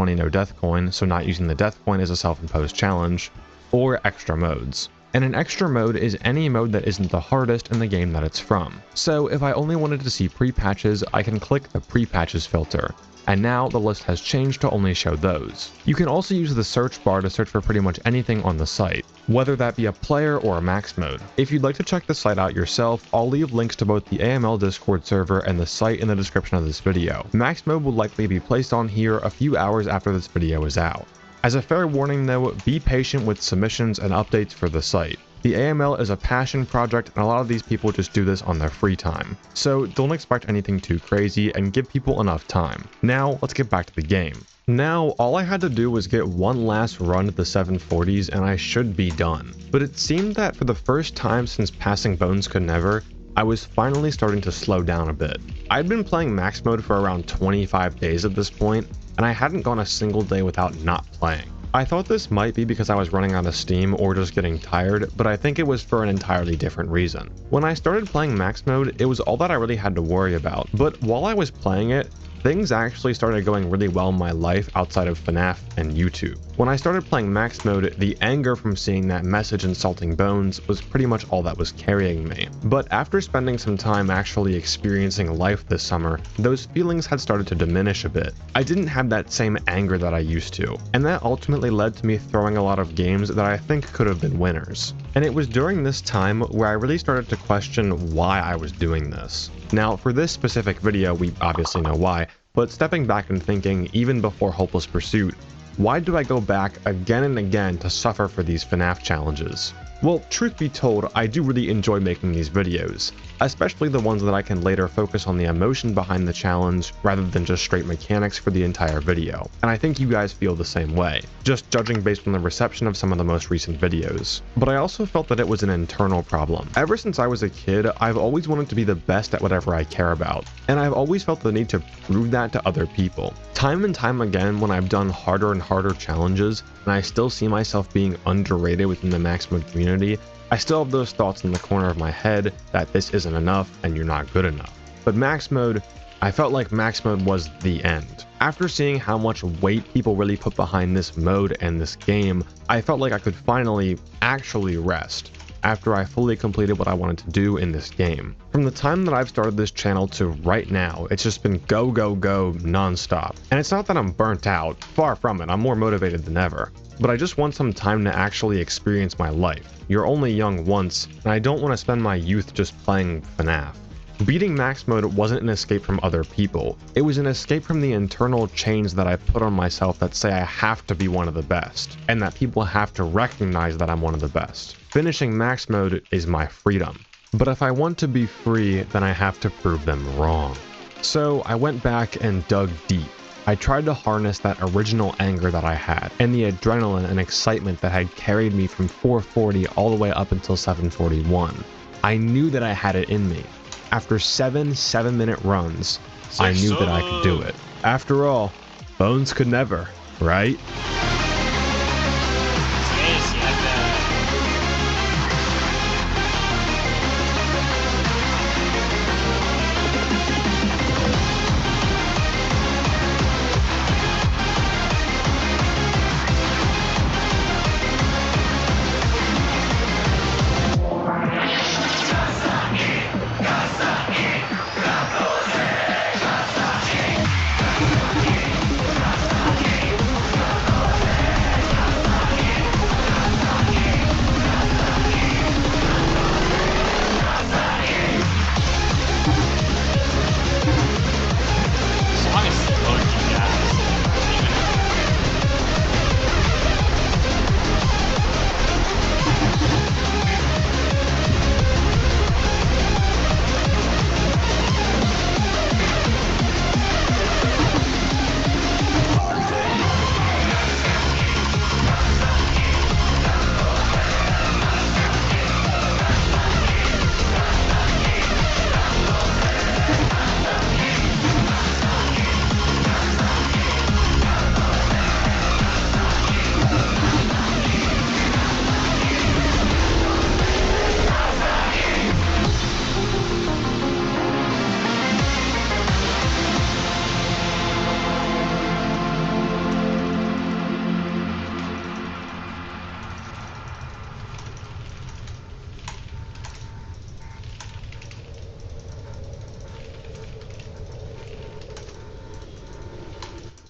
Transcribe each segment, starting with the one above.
20 no death coin, so not using the death coin as a self-imposed challenge, or extra modes. And an extra mode is any mode that isn't the hardest in the game that it's from. So if I only wanted to see pre-patches, I can click the pre-patches filter, and now the list has changed to only show those. You can also use the search bar to search for pretty much anything on the site, whether that be a player or a max mode. If you'd like to check the site out yourself, I'll leave links to both the AML Discord server and the site in the description of this video. Max mode will likely be placed on here a few hours after this video is out. As a fair warning though, be patient with submissions and updates for the site. The AML is a passion project and a lot of these people just do this on their free time. So don't expect anything too crazy and give people enough time. Now let's get back to the game. Now all I had to do was get one last run at the 740s and I should be done. But it seemed that for the first time since passing Bones Could Never, I was finally starting to slow down a bit. I'd been playing max mode for around 25 days at this point, and I hadn't gone a single day without not playing. I thought this might be because I was running out of steam or just getting tired, but I think it was for an entirely different reason. When I started playing max mode, it was all that I really had to worry about, but while I was playing it, things actually started going really well in my life outside of FNAF and YouTube. When I started playing max mode, the anger from seeing that message insulting Bones was pretty much all that was carrying me. But after spending some time actually experiencing life this summer, those feelings had started to diminish a bit. I didn't have that same anger that I used to, and that ultimately led to me throwing a lot of games that I think could have been winners. And it was during this time where I really started to question why I was doing this. Now, for this specific video, we obviously know why, but stepping back and thinking, even before Hopeless Pursuit, why do I go back again and again to suffer for these FNAF challenges? Well, truth be told, I do really enjoy making these videos, especially the ones that I can later focus on the emotion behind the challenge rather than just straight mechanics for the entire video. And I think you guys feel the same way, just judging based on the reception of some of the most recent videos. But I also felt that it was an internal problem. Ever since I was a kid, I've always wanted to be the best at whatever I care about, and I've always felt the need to prove that to other people. Time and time again, when I've done harder and harder challenges, and I still see myself being underrated within the max mode community, I still have those thoughts in the corner of my head that this isn't enough and you're not good enough. But max mode, I felt like max mode was the end. After seeing how much weight people really put behind this mode and this game, I felt like I could finally actually rest after I fully completed what I wanted to do in this game. From the time that I've started this channel to right now, it's just been go, go, go non-stop. And it's not that I'm burnt out, far from it, I'm more motivated than ever. But I just want some time to actually experience my life. You're only young once, and I don't want to spend my youth just playing FNAF. Beating max mode wasn't an escape from other people. It was an escape from the internal chains that I put on myself that say I have to be one of the best, and that people have to recognize that I'm one of the best. Finishing max mode is my freedom. But if I want to be free, then I have to prove them wrong. So I went back and dug deep. I tried to harness that original anger that I had, and the adrenaline and excitement that had carried me from 440 all the way up until 741. I knew that I had it in me. After 7 7-minute runs, I knew that I could do it. After all, Bones Could Never, right?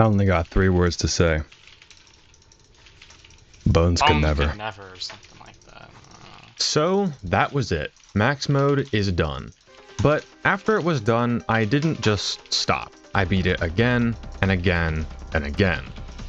I only got 3 words to say. Bones could never. Could never, or something like that. So that was it. Max mode is done. But after it was done, I didn't just stop. I beat it again and again and again.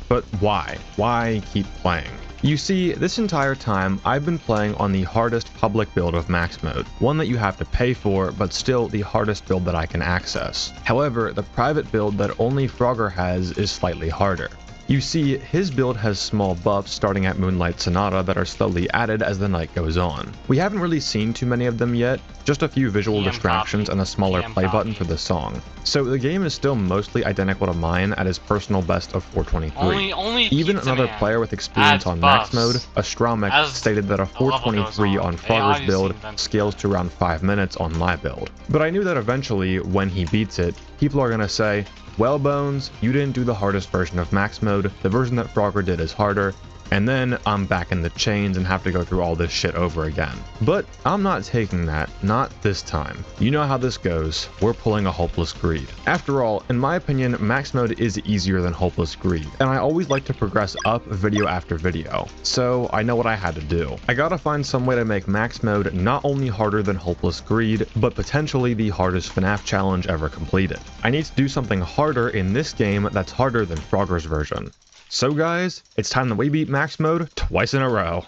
But why? Why keep playing? You see, this entire time, I've been playing on the hardest public build of max mode, one that you have to pay for, but still the hardest build that I can access. However, the private build that only Frogger has is slightly harder. You see, his build has small buffs starting at Moonlight Sonata that are slowly added as the night goes on. We haven't really seen too many of them yet, just a few visual distractions and a smaller play button for the song. So the game is still mostly identical to mine at his personal best of 423. Even another player with experience on max mode, Astramek, stated that a 423 on Frogger's build scales to around 5 minutes on my build. But I knew that eventually, when he beats it, people are gonna say, well, Bones, you didn't do the hardest version of max mode, the version that Frogger did is harder, and then I'm back in the chains and have to go through all this shit over again. But I'm not taking that, not this time. You know how this goes, we're pulling a Hopeless Greed. After all, in my opinion, max mode is easier than Hopeless Greed, and I always like to progress up video after video, so I know what I had to do. I gotta find some way to make max mode not only harder than Hopeless Greed, but potentially the hardest FNAF challenge ever completed. I need to do something harder in this game that's harder than Frogger's version. So guys, it's time that we beat max mode twice in a row.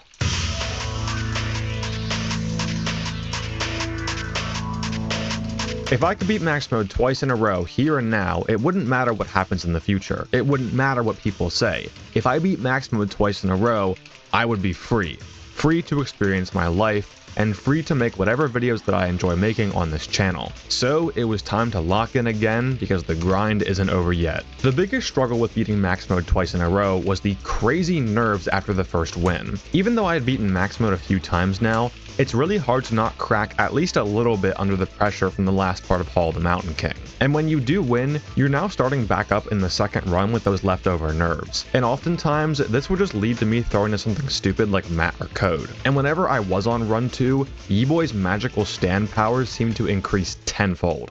If I could beat max mode twice in a row, here and now, it wouldn't matter what happens in the future. It wouldn't matter what people say. If I beat max mode twice in a row, I would be free. Free to experience my life, and free to make whatever videos that I enjoy making on this channel. So it was time to lock in again because the grind isn't over yet. The biggest struggle with beating max mode twice in a row was the crazy nerves after the first win. Even though I had beaten max mode a few times now, it's really hard to not crack at least a little bit under the pressure from the last part of Hall of the Mountain King. And when you do win, you're now starting back up in the second run with those leftover nerves. And oftentimes, this would just lead to me throwing to something stupid like Mat or Code. And whenever I was on run 2, Yeeboy's magical stand powers seemed to increase tenfold.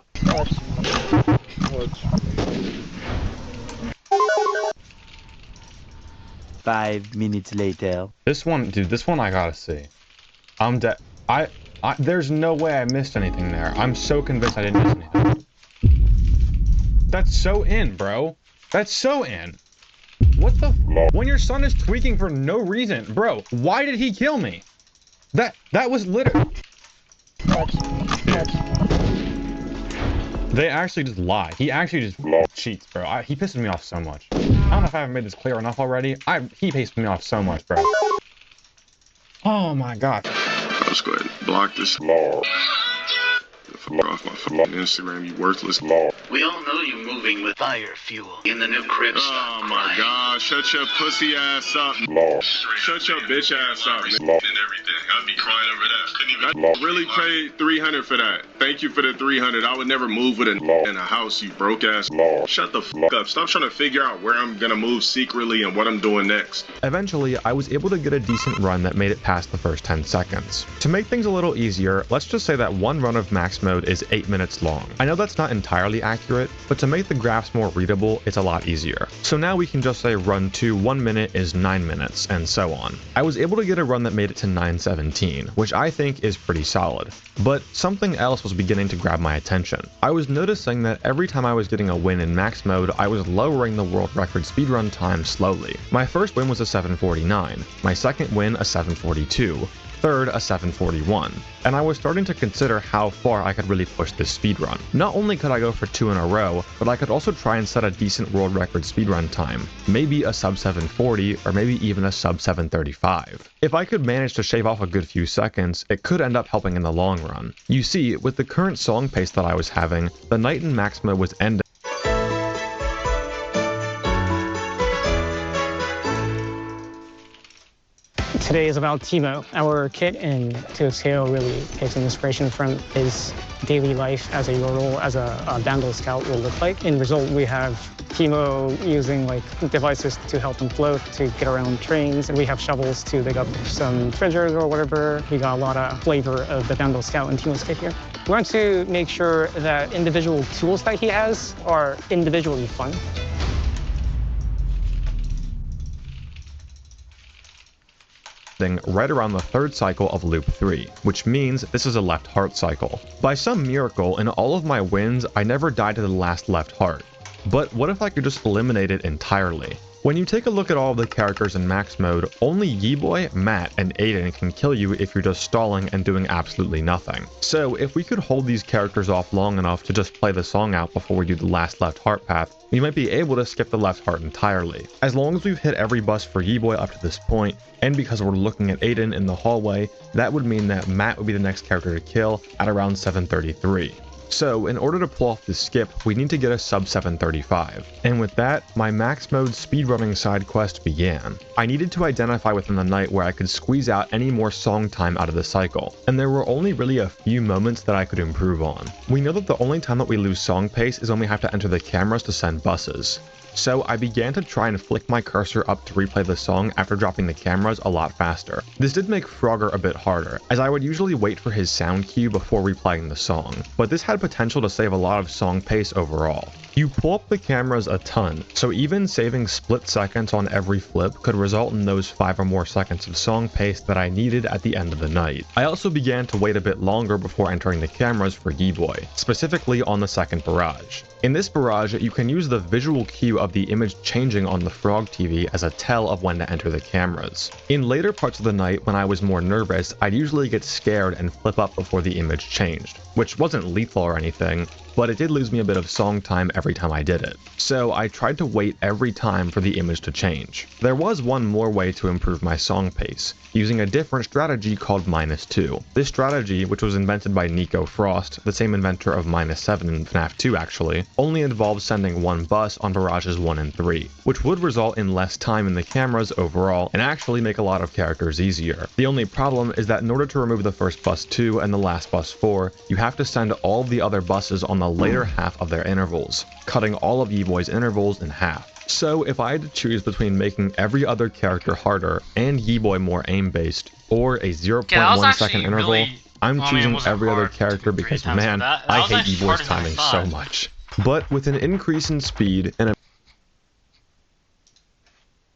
Five minutes later. This one, dude, this one I gotta see. I'm dead. There's no way I missed anything there. I'm so convinced I didn't miss anything. That's so in, bro. That's so in. What the when your son is tweaking for no reason, bro, why did he kill me? That was literally... They actually just lie. He actually just cheats, bro. He pisses me off so much. I don't know if I haven't made this clear enough already. He pisses me off so much, bro. Oh my god. Let's go ahead and block this. Fuck off my fucking Instagram, you worthless. We all know you moving with fire fuel in the new crib. Oh my god, shut your pussy ass up. Shut your bitch ass up. And everything. I'd be crying over that. Couldn't even really paid $300 for that. Thank you for the $300. I would never move with in a house, you broke ass. Shut the fuck up. Stop trying to figure out where I'm gonna move secretly and what I'm doing next. Eventually, I was able to get a decent run that made it past the first 10 seconds. To make things a little easier, let's just say that one run of max mode is 8 minutes long. I know that's not entirely accurate, but to make the graphs more readable, it's a lot easier. So now we can just say run 2 1 minute is 9 minutes, and so on. I was able to get a run that made it to 9:17, which I think is pretty solid. But something else was beginning to grab my attention. I was noticing that every time I was getting a win in max mode, I was lowering the world record speedrun time slowly. My first win was a 7:49, my second win a 7:42, third a 7:41, and I was starting to consider how far I could really push this speedrun. Not only could I go for 2 in a row, but I could also try and set a decent world record speedrun time, maybe a sub 7:40 or maybe even a sub 7:35. If I could manage to shave off a good few seconds, it could end up helping in the long run. You see, with the current song pace that I was having, the night in max mode was ending. Today is about Timo. Our kit in Toad's Tale really takes an inspiration from his daily life as a role as a Vandal Scout will look like. In result, we have Timo using devices to help him float, to get around trains, and we have shovels to dig up some treasures or whatever. We got a lot of flavor of the Vandal Scout in Timo's kit here. We want to make sure that individual tools that he has are individually fun. lasting right around the 3rd cycle of loop 3, which means this is a left heart cycle. By some miracle, in all of my wins, I never died to the last left heart. But what if I could just eliminate it entirely? When you take a look at all of the characters in max mode, only Yeeboy, Matt, and Aiden can kill you if you're just stalling and doing absolutely nothing. So if we could hold these characters off long enough to just play the song out before we do the last left heart path, we might be able to skip the left heart entirely. As long as we've hit every bus for Yeeboy up to this point, and because we're looking at Aiden in the hallway, that would mean that Matt would be the next character to kill at around 733. So in order to pull off this skip, we need to get a sub 735. And with that, my max mode speedrunning side quest began. I needed to identify within the night where I could squeeze out any more song time out of the cycle, and there were only really a few moments that I could improve on. We know that the only time that we lose song pace is when we have to enter the cameras to send buses. So I began to try and flick my cursor up to replay the song after dropping the cameras a lot faster. This did make Frogger a bit harder, as I would usually wait for his sound cue before replaying the song, but this had potential to save a lot of song pace overall. You pull up the cameras a ton, so even saving split seconds on every flip could result in those 5 or more seconds of song pace that I needed at the end of the night. I also began to wait a bit longer before entering the cameras for Yeeboy, specifically on the second barrage. In this barrage, you can use the visual cue of the image changing on the Frog TV as a tell of when to enter the cameras. In later parts of the night when I was more nervous, I'd usually get scared and flip up before the image changed, which wasn't lethal or anything, but it did lose me a bit of song time every time I did it. So I tried to wait every time for the image to change. There was one more way to improve my song pace, using a different strategy called -2. This strategy, which was invented by Nico Frost, the same inventor of -7 in FNAF 2 actually, only involves sending one bus on barrages 1 and 3, which would result in less time in the cameras overall and actually make a lot of characters easier. The only problem is that in order to remove the first bus 2 and the last bus 4, you have to send all of the other buses on the later half of their intervals, cutting all of Yeeboy's intervals in half. So if I had to choose between making every other character harder and Yeeboy more aim-based, or a 0.1 second interval, I'm choosing every other character because man, I hate Yeeboy's timing so much. But with an increase in speed and a